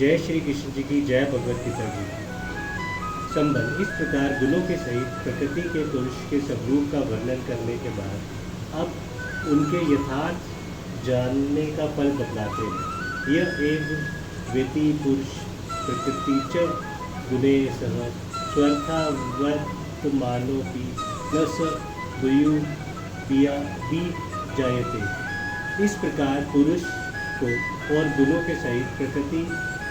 जय श्री कृष्ण जी की जय, भगवत गीता जी की। संबंध इस प्रकार गुणों के सहित प्रकृति के पुरुष के स्वरूप का वर्णन करने के बाद अब उनके यथार्थ जानने का फल बतलाते हैं। यह एक वेती पुरुष प्रकृति च गुणे सह स्वर्था वर्तमानोपि न स भूयु पिया भी जायते। इस प्रकार पुरुष को और गुणों के सहित प्रकृति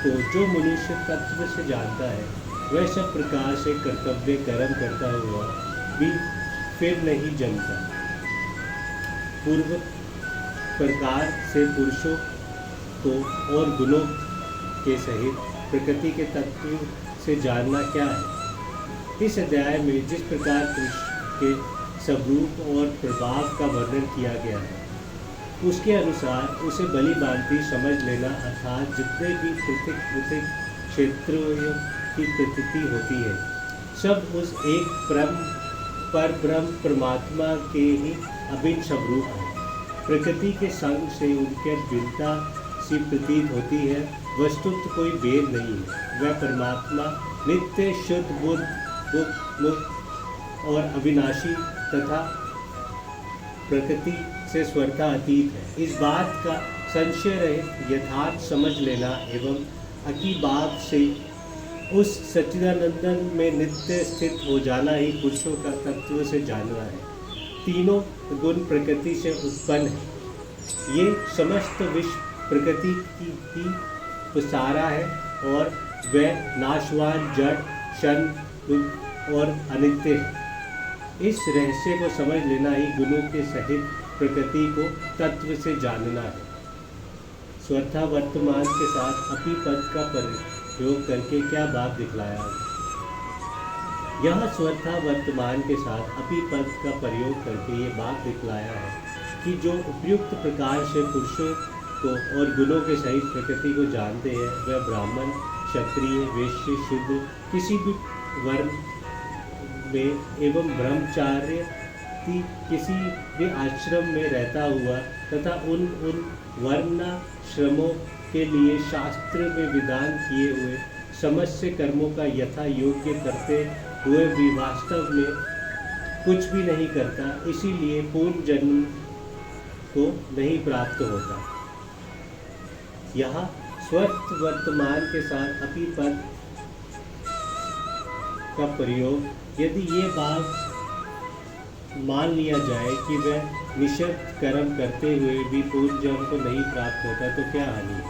को जो मनुष्य तत्व से जानता है, वह सब प्रकार से कर्तव्य कर्म करता हुआ भी फिर नहीं जमता। पूर्व प्रकार से पुरुषों को और गुणों के सहित प्रकृति के तत्व से जानना क्या है। इस अध्याय में जिस प्रकार पुरुष के स्वरूप और प्रभाव का वर्णन किया गया है, उसके अनुसार उसे भली भांति समझ लेना, अर्थात जितने भी पृथक क्षेत्रों की प्रतीति होती है, सब उस एक पर ब्रह्म परमात्मा के ही अभिन्न स्वरूप है। प्रकृति के संग से उनके भिन्नता सी प्रतीत होती है, वस्तुतः कोई भेद नहीं है। वह परमात्मा नित्य शुद्ध बुद्ध मुक्त और अविनाशी तथा प्रकृति से स्वरता अतीत है। इस बात का संशय रहित यथार्थ समझ लेना एवं अकी बात से उस सच्चिदानंदन में नित्य स्थित हो जाना ही पुरुषों का तत्व से जानना है। तीनों गुण प्रकृति से उत्पन्न है। ये समस्त विश्व प्रकृति की पुसारा है और वह नाशवान, जड़, क्षण और अनित्य है। इस रहस्य को समझ लेना ही गुणों के सहित प्रकृति को तत्व से जानना है। स्वर्था वर्तमान के साथ अपी पद का प्रयोग करके क्या बात दिखलाया। यह स्वर्था वर्तमान के साथ अपी पद का प्रयोग करके ये बात दिखलाया है कि जो उपयुक्त प्रकार से पुरुषों को और गुणों के सहित प्रकृति को जानते हैं, वह ब्राह्मण, क्षत्रिय, वैश्य, शूद्र किसी भी वर्ण में एवं ब्रह्मचार्य किसी भी आश्रम में रहता हुआ तथा उन वर्णाश्रमों के लिए शास्त्र में विधान किए हुए समस्त कर्मों का यथा योग्य करते हुए भी वास्तव में कुछ भी नहीं करता, इसीलिए पूर्ण जन्म को नहीं प्राप्त होता। यहाँ स्वर्थ वर्तमान के साथ अपी पद का प्रयोग, यदि ये बात मान लिया जाए कि वह निषिद्ध कर्म करते हुए भी पूर्ण जन्म को नहीं प्राप्त होता, तो क्या हानि है।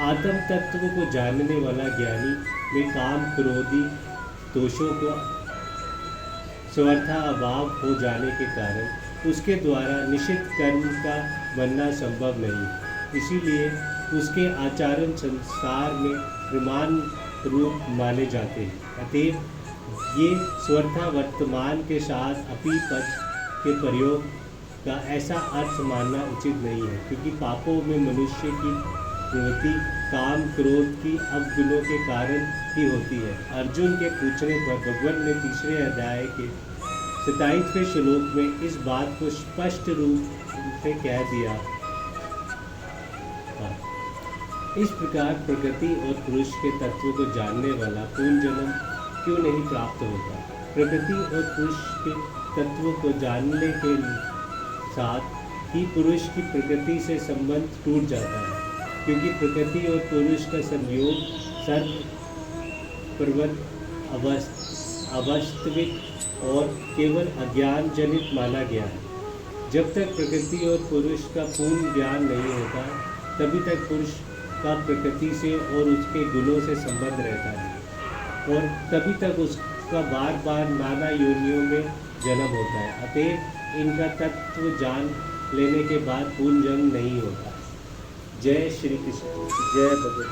आत्म तत्व को जानने वाला ज्ञानी में काम क्रोधी दोषों को स्वर्था अभाव हो जाने के कारण उसके द्वारा निषिद्ध कर्म का बनना संभव नहीं, इसीलिए उसके आचरण संसार में प्रमाण रूप माने जाते हैं। अतएव ये स्वर्था वर्तमान के साथ अपी पद के प्रयोग का ऐसा अर्थ मानना उचित नहीं है, क्योंकि पापों में मनुष्य की प्रवृत्ति काम क्रोध की अवगुणों के कारण ही होती है। अर्जुन के पूछने पर भगवान ने तीसरे अध्याय के 27वें श्लोक में इस बात को स्पष्ट रूप से कह दिया। इस प्रकार प्रकृति और पुरुष के तत्व को जानने वाला पूर्ण जन्म क्यों नहीं प्राप्त होता। प्रकृति और पुरुष के तत्व को जानने के साथ ही पुरुष की प्रकृति से संबंध टूट जाता है, क्योंकि प्रकृति और पुरुष का संयोग सर्वप्रवत, अवास्तविक और केवल अज्ञान जनित माना गया है। जब तक प्रकृति और पुरुष का पूर्ण ज्ञान नहीं होता, तभी तक पुरुष का प्रकृति से और उसके गुणों से संबंध रहता है, और तभी तक उसका बार बार नाना योनियों में जन्म होता है। अतएव इनका तत्व जान लेने के बाद पूर्ण जन्म नहीं होता। जय श्री कृष्ण, जय भगवत।